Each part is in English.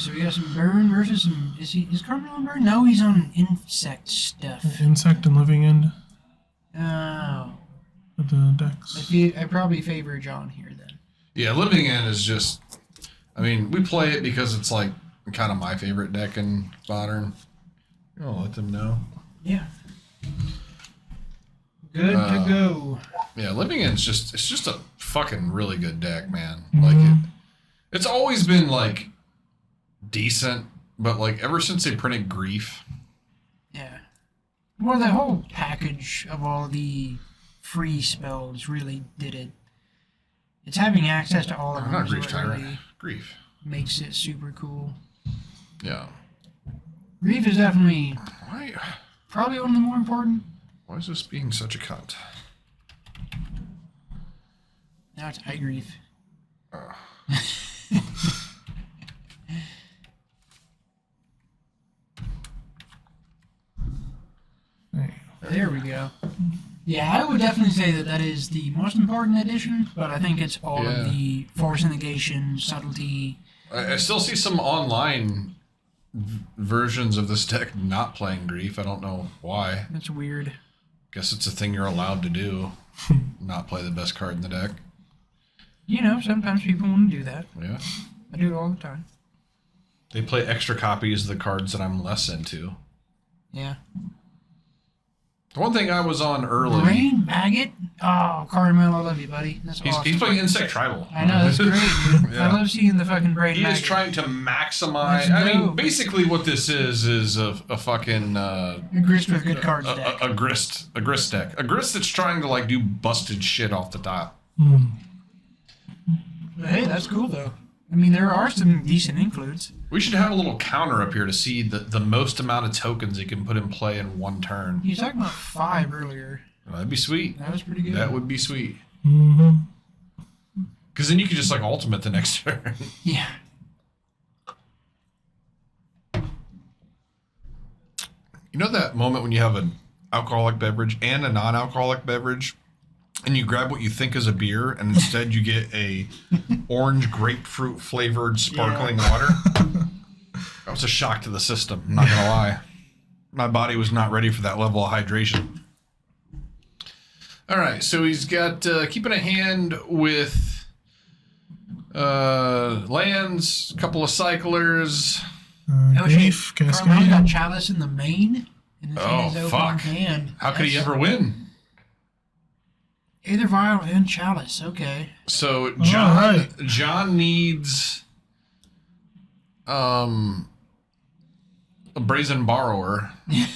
so we got some burn versus some... Is Cardinal on burn? No, he's on insect stuff. Insect and living end. Oh. With the decks. I probably favor John here then. Yeah, living end is just... I mean, we play it because it's like kind of my favorite deck in Modern. I'll let them know. Yeah. Good to go. Yeah, living end's it's just a fucking really good deck, man. Mm-hmm. Like it's always been like decent, but like ever since they printed Grief. Yeah. Well, the whole package of all the free spells really did it. It's having access to all of them. Not Grief, really Tyrant. Grief. Makes it super cool. Yeah. Grief is definitely Why? probably one of the more important. Why is this being such a cunt? Now it's high grief. There we go. Yeah, I would definitely say that is the most important addition, but I think it's all of the force negation, subtlety. I still see some online versions of this deck not playing Grief. I don't know why. That's weird. Guess it's a thing you're allowed to do. Not play the best card in the deck. You know, sometimes people want to do that. Yeah. I do it all the time. They play extra copies of the cards that I'm less into. Yeah. The one thing I was on early... Brain Maggot? Oh, Carmel, I love you, buddy. That's awesome. He's playing Insect Tribal. I know, that's great, dude. Yeah. I love seeing the fucking Brain Maggot. He is trying to maximize... Let's I mean, go. basically what this is a fucking... A Grist with good cards deck. A Grist deck. A Grist that's trying to, like, do busted shit off the top. But hey, that's cool, though. I mean, there are some decent includes. We should have a little counter up here to see the most amount of tokens he can put in play in one turn. You were talking about 5 earlier. That'd be sweet. That was pretty good. That would be sweet. Mm-hmm. Because then you could just, like, ultimate the next turn. Yeah. You know that moment when you have an alcoholic beverage and a non-alcoholic beverage, and you grab what you think is a beer, and instead you get a orange grapefruit flavored sparkling water? That was a shock to the system, I'm not gonna lie. My body was not ready for that level of hydration. All right, so he's got keeping a hand with lands, a couple of cyclers. Grief, Carmel's Cascade. got Chalice in the main. And his Oh, open fuck. Hand. How could he ever win? Aether Vial and Chalice, okay. So right. John needs a brazen borrower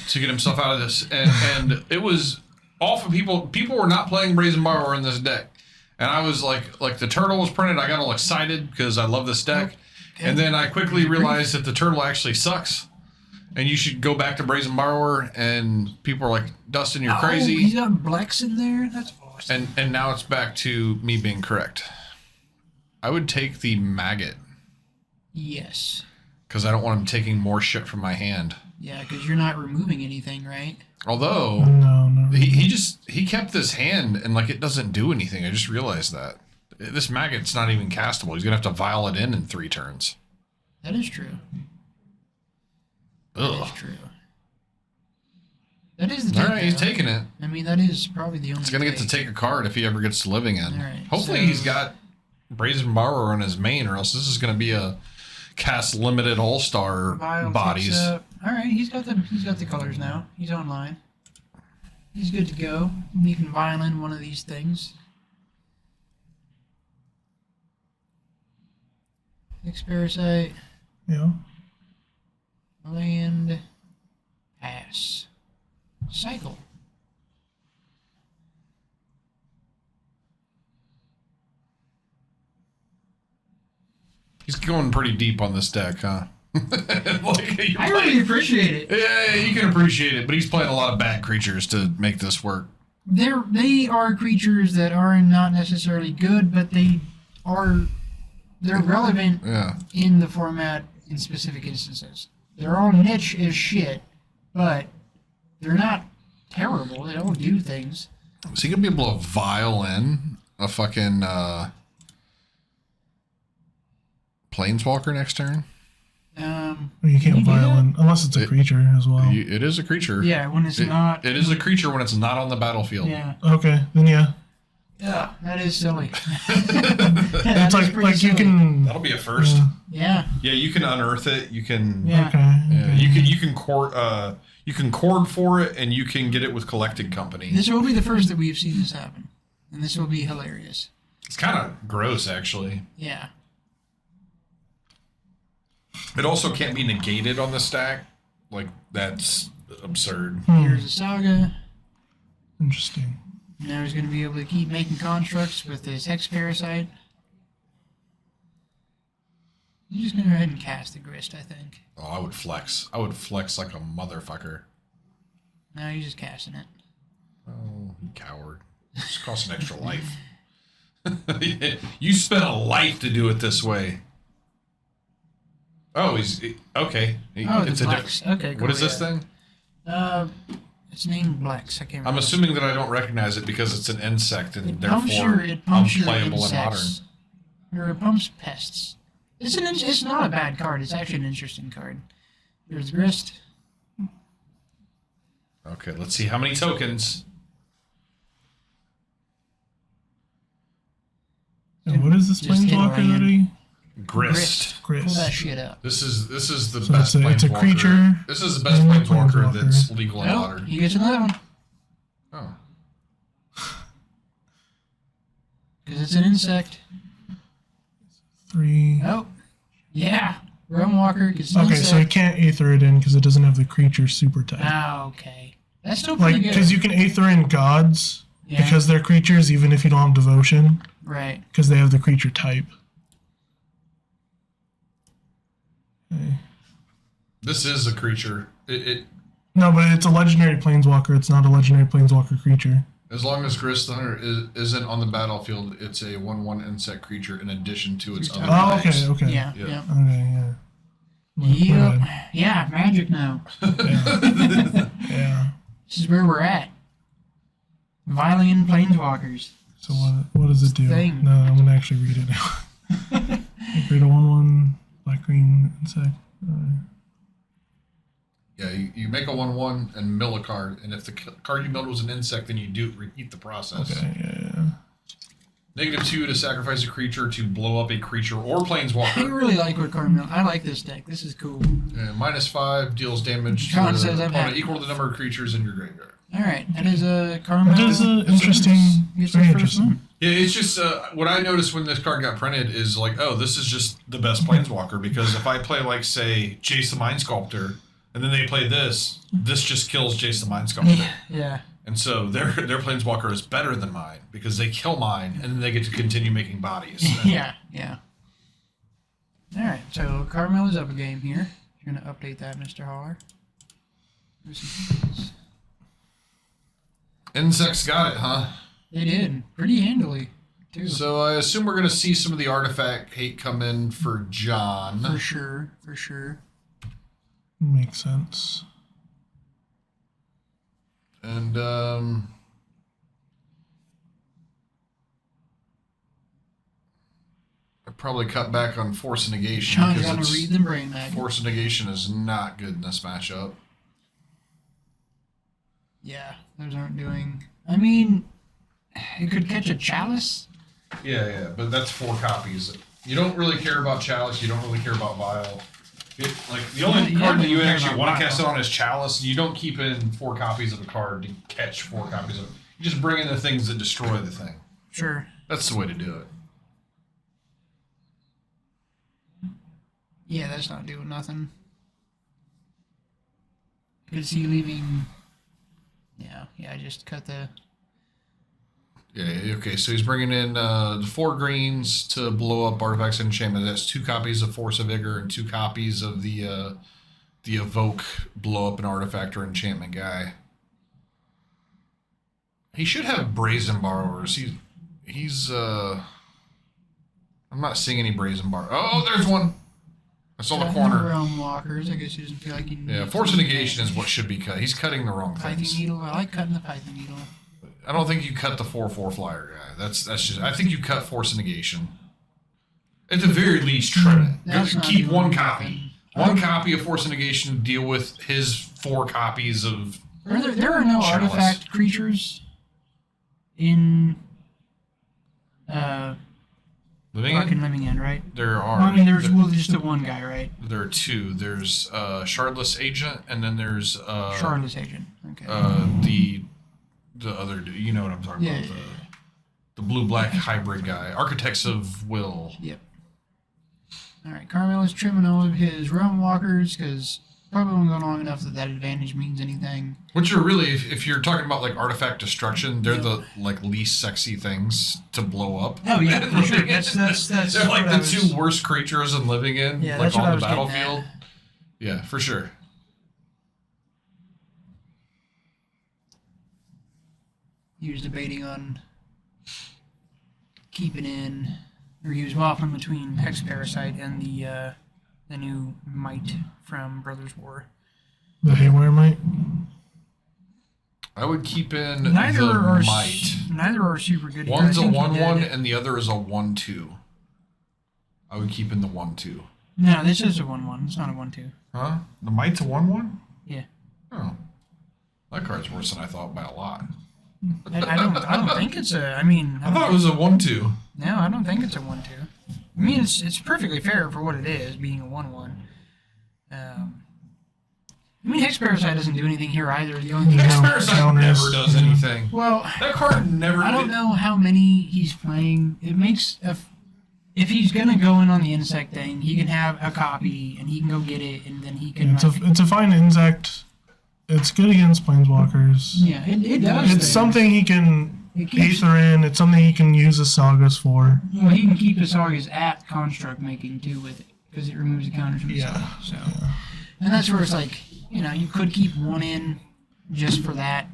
to get himself out of this, and it was awful. People were not playing brazen borrower in this deck, and I was like the turtle was printed. I got all excited because I love this deck, and then I quickly realized that the turtle actually sucks, and you should go back to brazen borrower. And people are like, Dustin, you're crazy. He's got Blex in there. That's awesome. And now it's back to me being correct. I would take the Maggot. Yes. Because I don't want him taking more shit from my hand. Yeah, because you're not removing anything, right? Although, No. he kept this hand and like it doesn't do anything. I just realized that. This Maggot's not even castable. He's going to have to vial it in 3 turns. That is true. Ugh. That is true. That is the All take, right, he's though. taking it. I mean, that is probably the only He's going to get to take a card if he ever gets to living in. All right, Hopefully so- he's got Brazen Borrower on his main, or else this is going to be a cast limited all-star Vial bodies. takes up. All right, he's got the colors now. He's online. He's good to go. You can vial in one of these things. Hex Parasite. Yeah. Land. Pass. Cycle. He's going pretty deep on this deck, huh? I really appreciate it. Yeah, you can appreciate it, but he's playing a lot of bad creatures to make this work. They are creatures that are not necessarily good, but they're relevant in the format in specific instances. They're all niche as shit, but they're not terrible. They don't do things. Is he gonna be able to vial in a fucking Planeswalker next turn? Or you can't can you do that? violent unless it's a creature as well. It is a creature. Yeah, when it's not. It is a creature when it's not on the battlefield. Yeah. Okay, then yeah. Yeah, that is silly. It's like you can. That'll be a first. Yeah. Yeah, you can unearth it. You can. Yeah. Okay. You can cord for it, and you can get it with collected company. This will be the first that we've seen this happen, and this will be hilarious. It's kind of gross, actually. Yeah. It also can't be negated on the stack. Like, that's absurd. Here's a Saga. Interesting. Now he's going to be able to keep making constructs with his Hex Parasite. He's just going to go ahead and cast the Grist, I think. Oh, I would flex. I would flex like a motherfucker. No, he's just casting it. Oh, you coward. It's cost an extra life. You spent a life to do it this way. Oh, he's... Okay. It's a Blex. Okay, cool. What is this thing? It's named Blex. I can't remember. I'm assuming that I don't recognize it because it's an insect and It therefore pumps your unplayable in modern. insects. Or it pumps pests. It's not a bad card. It's actually an interesting card. Here's Grist. Okay, let's see how many tokens. And what is this Just hit planeswalker land. that he? Grist. Pull that Grist. shit up. This is the So best it's a planeswalker. creature This is the best and a planeswalker planeswalker. that's legal in Oh, modern. he gets another one. Oh. Because it's an insect. 3. Oh. Yeah. Realmwalker gets an Okay, insect. so you can't Aether it in because it doesn't have the creature super type. Ah, okay. That's still pretty Like, good. because you can Aether in gods Yeah. because they're creatures even if you don't have devotion Right. because they have the creature type. Okay. This is a creature. No, but it's a legendary planeswalker. It's not a legendary planeswalker creature. As long as Grist the Hunter isn't on the battlefield, it's a 1/1 insect creature in addition to its other Oh, types. okay. Yeah. Yeah. Yeah. Okay, yeah. Yep. Yeah. Magic now. Yeah. This is where we're at. Violin Planeswalkers. So what does it do? Thing. No, I'm gonna actually read it now. Create a 1/1 black green insect. Yeah, you make a 1/1 and mill a card, and if the card you milled was an insect, then you do repeat the process. Okay, yeah. -2 to sacrifice a creature to blow up a creature or I planeswalker. really like what Carmel. I like this deck. This is cool. And -5 deals damage John to says the I'm opponent happy. equal to the number of creatures in your graveyard. All right, that is a Carmel. It is interesting. It's Very the first interesting. one. Yeah, it's just what I noticed when this card got printed is like, oh, this is just the best planeswalker because if I play like say Jace the Mind Sculptor, and then they play this just kills Jace the Mind Sculptor. Yeah. And so their planeswalker is better than mine because they kill mine and then they get to continue making bodies. Yeah. Yeah. All right, so Carmel is up a game here. You're gonna update that, Mr. Holler. Insects got it, huh? They did pretty handily too. So I assume we're gonna see some of the artifact hate come in for John. For sure. For sure. Makes sense. And I probably cut back on Force of Negation John's because gonna read the Brain Maggot. Force of Negation is not good in this matchup. Yeah, those aren't doing. I mean, it could catch a Chalice. Yeah, but that's 4 copies. You don't really care about Chalice. You don't really care about Vial. The only Yeah, card that you you care actually about want to Vial. cast it on is Chalice. You don't keep in 4 copies of a card to catch 4 copies of it. You just bring in the things that destroy the thing. Sure. That's the way to do it. Yeah, that's not doing nothing. Is he leaving? Yeah, I just cut the. Yeah, okay, so he's bringing in the 4 greens to blow up artifacts and enchantment. That's 2 copies of Force of Vigor and 2 copies of the Evoke blow up an artifact or enchantment guy. He should have Brazen Borrowers. He's I'm not seeing any Brazen Borrowers. Oh, there's one. I saw the corner. Realmwalkers. I guess he doesn't feel like he needs. Yeah, Force of Negation is what should be cut. He's cutting the wrong Pithing things. Needle. I like cutting the Pithing Needle. I don't think you cut the 4/4 flyer guy. That's just. I think you cut Force of Negation. At the very least, trim it. That's not Keep doing one nothing. copy. One copy of Force of Negation to deal with his 4 copies of. There are no Chalice. artifact creatures in Living fucking End? Living End, right? There are. Well, I mean, there's just the one guy, right? There are 2. There's Shardless Agent, and then there's Shardless Agent. Okay. The other, you know what I'm talking about, Yeah. the blue-black hybrid guy, Architects of Will. Yep. All right, Carmel is trimming all of his Realmwalkers because probably won't go long enough that advantage means anything. Which are really, if you're talking about like artifact destruction, they're the like least sexy things to blow up. Oh yeah, for sure. That's they're like the 2 worst creatures in Living In, Yeah, like that's what I on was the getting battlefield. at. Yeah, for sure. He was debating on keeping in, or he was waffling between Hex Parasite and the new Mite from Brothers War. The Haywire Mite. I would keep in Neither the are Mite. neither are super good. One's I a think he 1/1 did. and the other is a 1/2. I would keep in the 1/2. No, this is a 1/1. It's not a 1/2. Huh? The Mite's a 1/1? Yeah. Oh. That card's worse than I thought by a lot. I don't think it's a. I mean, I thought it was a 1/2. No, I don't think it's a 1/2. I mean, it's perfectly fair for what it is, being a 1/1. I mean, Hex Parasite doesn't do anything here either. The only thing Hex No, Parasite counters. never does anything. well, That card never I don't did. know how many he's playing. It makes if he's gonna go in on the insect thing, he can have a copy and he can go get it, and then he can. It's a fine insect. It's good against planeswalkers. Yeah, it does. It's something he can It keeps, Aether in. It's something he can use the sagas for. well, he can keep the sagas at construct making too with it because it removes the counters from the Yeah. saga. So, and that's where it's like, you know, you could keep one in just for that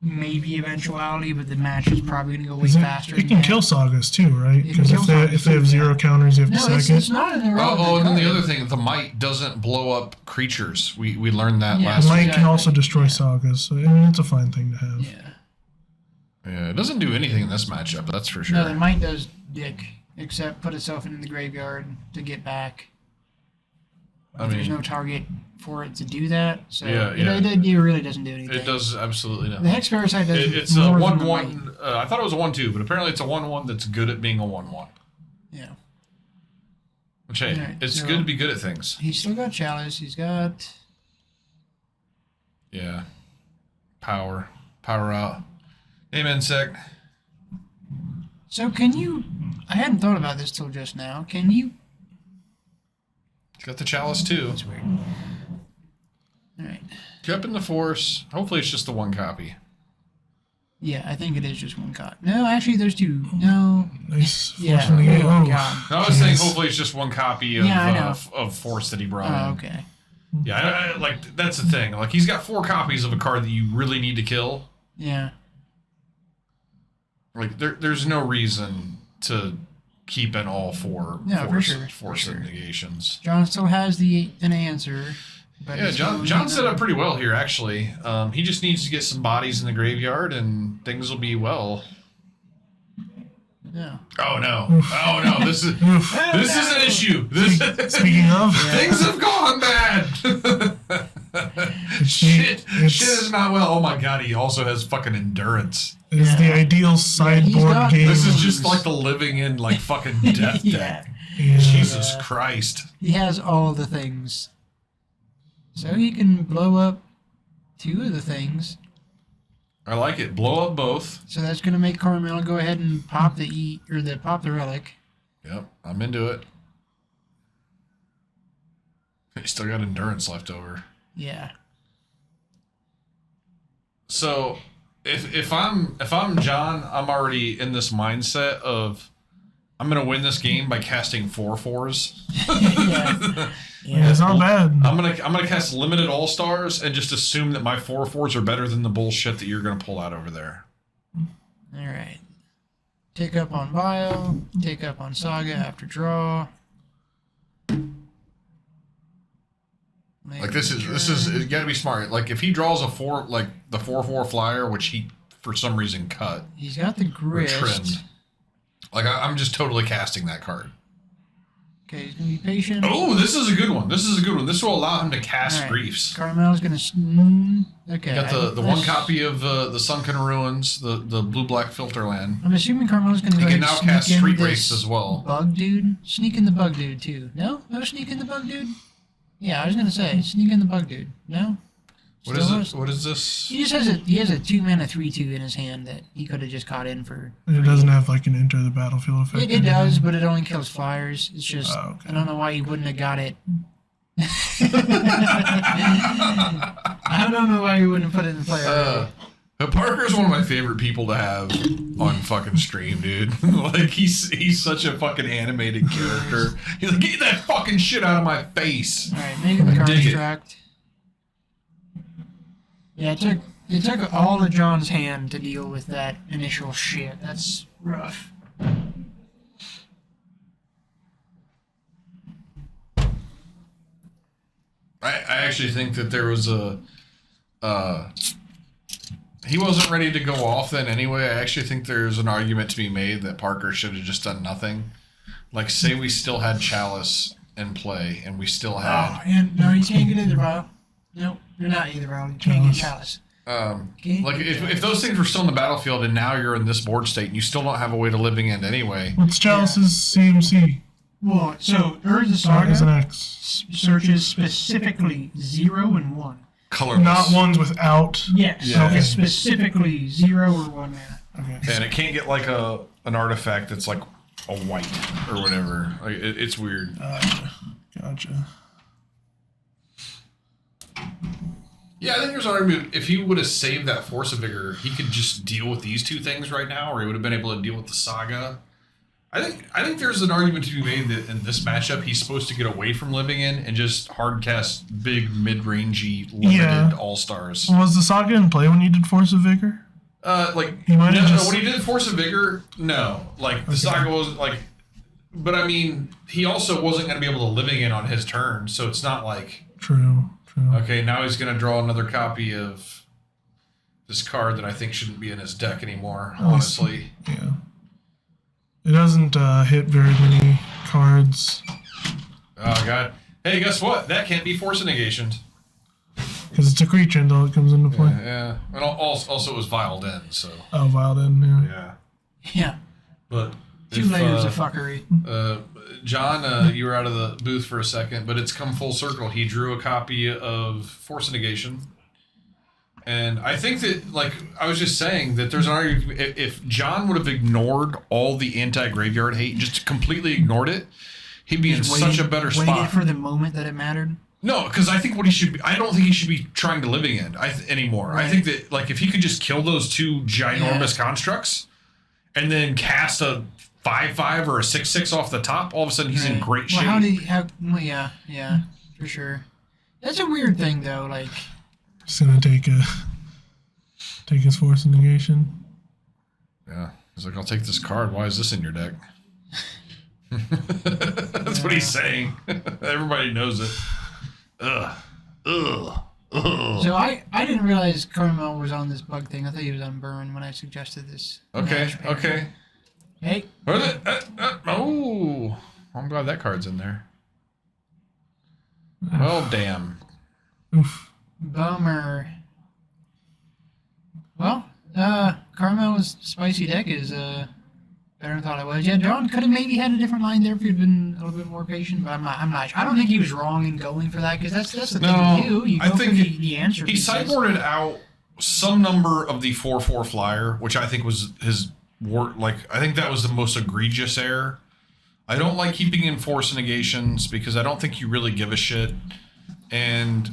maybe eventuality, but the match is probably going to go way faster. It than can that. kill sagas too, right? It can Because kill sagas if they have too, 0 yeah. counters, you have to No, sack it's it. not in the Oh, and then the other thing, the Mite doesn't blow up creatures. We learned that Yeah. last The week. Mite can also destroy sagas, so I mean, it's a fine thing to have. Yeah. Yeah, it doesn't do anything in this matchup, that's for sure. No, the Mite does dick, except put itself in the graveyard to get back. I There's mean, no target for it to do that, so Yeah, it really doesn't do anything. it does absolutely The nothing. Hex Parasite does It's a more than the Mite. 1/1. I thought it was a 1/2, but apparently it's a 1/1 that's good at being a 1/1. Yeah. Which, hey, Alright, it's so- good to be good at things. He's still got Chalice. He's got... Yeah. Power out. Amen, sec. So can you... I hadn't thought about this till just now. Can you... Got the Chalice too. That's weird. Alright. Jump in the Force. Hopefully it's just the 1 copy. Yeah, I think it is just 1 card. No, actually there's 2. No. Nice. Yeah. Force of Vigor. Oh, Oh, God. I was saying jeez. hopefully it's just 1 copy of, Yeah, I know. of Force that he brought Oh, in. okay. Yeah, I like that's the thing. Like he's got 4 copies of a card that you really need to kill. Yeah. Like there's no reason to keep in all 4 Yeah, for sure, force for sure. negations. John still has an answer. But Yeah, it's John still set up pretty well here actually. He just needs to get some bodies in the graveyard and things will be well. Yeah. Oh no! Oh no! This is an issue. Speaking of, Things have gone bad. Shit is not well. Oh my god! He also has fucking endurance. it's the ideal sideboard got- game. This is just like the living in like fucking death Yeah. deck. Yeah. Jesus Christ! He has all the things. So he can blow up 2 of the things. I like it. Blow up both. So that's gonna make Carmel go ahead and pop the relic. Yep, I'm into it. He still got endurance left over. Yeah. So if I'm John, I'm already in this mindset of I'm gonna win this game by casting 4/4s. Yeah. Yeah, it's not bad. I'm gonna cast limited all stars and just assume that my 4/4s are better than the bullshit that you're gonna pull out over there. Alright. Take up on Vial. Take up on Saga after draw. Like this is you gotta be smart. Like if he draws a 4/4 flyer, which he for some reason cut He's got the or Grist. trimmed. Like I'm just totally casting that card. Okay, he's gonna be patient. Oh, this is a good one. This will allow him to cast All right. Griefs. Carmel's gonna. Okay. Got the one copy of the Sunken Ruins, the blue-black Filterland. I'm assuming Carmel's gonna. He go can ahead now and cast sneak in Street this Race as well. Bug dude, sneak in the bug dude too. No sneak in the bug dude. Yeah, I was gonna say sneak in the bug dude. No. What is it? What is this? He just has a 2-mana 3/2 in his hand that he could have just caught in for. And it doesn't have like an enter the battlefield effect. It does, but it only kills flyers. It's just okay. I don't know why he wouldn't have got it. I don't know why he wouldn't put it in play. Parker's one of my favorite people to have on fucking stream, dude. Like he's such a fucking animated character. He's like, get that fucking shit out of my face. All right, make the construct. Yeah, it took all of John's hand to deal with that initial shit. That's rough. I actually think that there was a he wasn't ready to go off then anyway. I actually think there's an argument to be made that Parker should have just done nothing. Like, say we still had Chalice in play and we still had... Oh, and no, you can't get Aether Vial. Nope, you're not Aether Vial. You can't get Chalice. Like, if those things were still in the battlefield and now you're in this board state and you still don't have a way to Living End anyway... What's Chalice's CMC? Well, so Urza Saga is an X. searches specifically 0 and 1. Colorless. Not ones without. Yes. Yeah. Okay. Specifically 0 or 1 mana. Okay. And it can't get like an artifact that's like a white or whatever. Like, it's weird. Gotcha. Yeah, I think there's an argument. If he would have saved that Force of Vigor, he could just deal with these two things right now, or he would have been able to deal with the Saga. I think there's an argument to be made that in this matchup, he's supposed to get away from Living In and just hard cast big, mid-rangey, limited all-stars. Was the Saga in play when you did Force of Vigor? He might have just... when he did Force of Vigor, no. Like, the Saga was, like... But, I mean, he also wasn't going to be able to Living In on his turn, so it's not like... True. Okay, now he's going to draw another copy of this card that I think shouldn't be in his deck anymore, honestly. Yeah. It doesn't hit very many cards. Oh, God. Hey, guess what? That can't be Force of Negationed. Because it's a creature until it comes into play. Yeah. And also it was Vialed In, so... Oh, Vialed In, yeah. Yeah. Yeah. But... 2 layers of fuckery. John, you were out of the booth for a second, but it's come full circle. He drew a copy of Force of Negation. And I think that, like, I was just saying that there's an argument. If John would have ignored all the anti-graveyard hate, just completely ignored it, he'd be in such a better spot. Waited for the moment that it mattered. No, because I think what he should be, I don't think he should be trying to Living End anymore. Right. I think that, like, if he could just kill those two ginormous constructs and then cast a 5/5 or a 6/6 off the top, all of a sudden he's in great shape. Well, yeah, for sure. That's a weird thing, though. Like, just gonna take his Force of Negation. Yeah, he's like, I'll take this card. Why is this in your deck? That's what he's saying. Everybody knows it. Ugh. So I didn't realize Carmel was on this bug thing. I thought he was on Burn when I suggested this. Okay. Hey. Oh, I'm glad that card's in there. Well, damn. Oof. Bummer. Well, Carmel's spicy deck is better than I thought it was. Yeah, John could have maybe had a different line there if he'd been a little bit more patient, but I'm not. I don't think he was wrong in going for that, because that's the thing to do. You go for the answer. He sideboarded out some number of the 4/4 flyer, which I think was his work. Like, I think that was the most egregious error. I don't like keeping in Force Negations because I don't think you really give a shit, and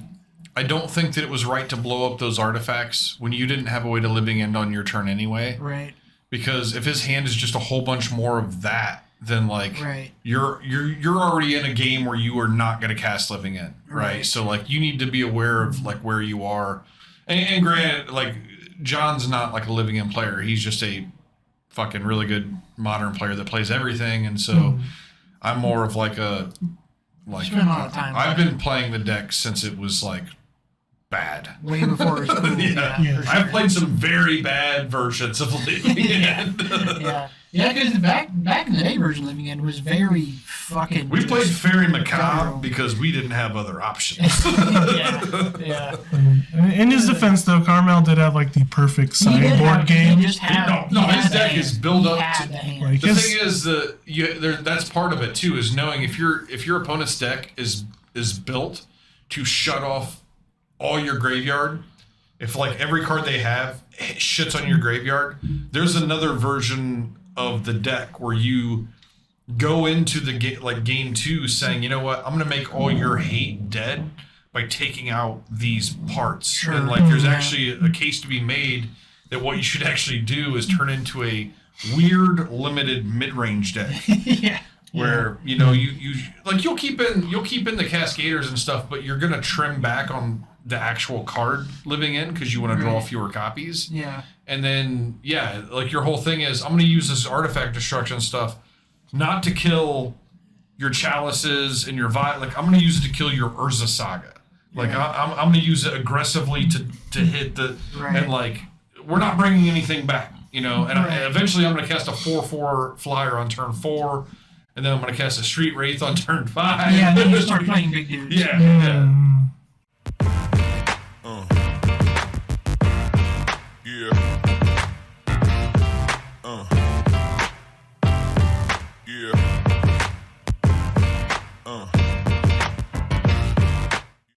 I don't think that it was right to blow up those artifacts when you didn't have a way to Living End on your turn anyway. Right. Because if his hand is just a whole bunch more of that, then like you're already in a game where you are not going to cast Living End, right? So like you need to be aware of like where you are. And granted, like John's not like a Living End player; he's just a fucking really good modern player that plays everything, and so I'm more of like a spend a lot of time. I've been playing the deck since it was like bad. way before it was cool. Yeah. For sure. I've played some very bad versions of Living End. Yeah, because the back in the day version of Living End was very fucking. We played Fairy Macabre guttural. because we didn't have other options. yeah. In his defense, though, Carmel did have like the perfect sideboard game. He just had, No, he his had the deck hand. is built He up had to- the hand. Like, The his- thing is, that's part of it too, is knowing if your opponent's deck is built to shut off all your graveyard. If like every card they have shits on your graveyard, there's another version of the deck where you go into the game 2 saying, you know what, I'm gonna make all your hate dead by taking out these parts. Sure. And like there's actually a case to be made that what you should actually do is turn into a weird limited mid-range deck. Yeah. Where you know you like you'll keep in the Cascaders and stuff, but you're gonna trim back on the actual card living in because you want to draw Right. fewer copies. Yeah. And then like your whole thing is I'm gonna use this artifact destruction stuff not to kill your chalices and your vial. Like I'm gonna use it to kill your Urza Saga. Like I'm gonna use it aggressively to hit the Right. and like we're not bringing anything back, you know. And Right. eventually I'm gonna cast a 4/4 flyer on turn 4. And then I'm going to cast a Street Wraith on turn 5. Yeah, and then you start playing big dudes. Yeah. Mm, Yeah.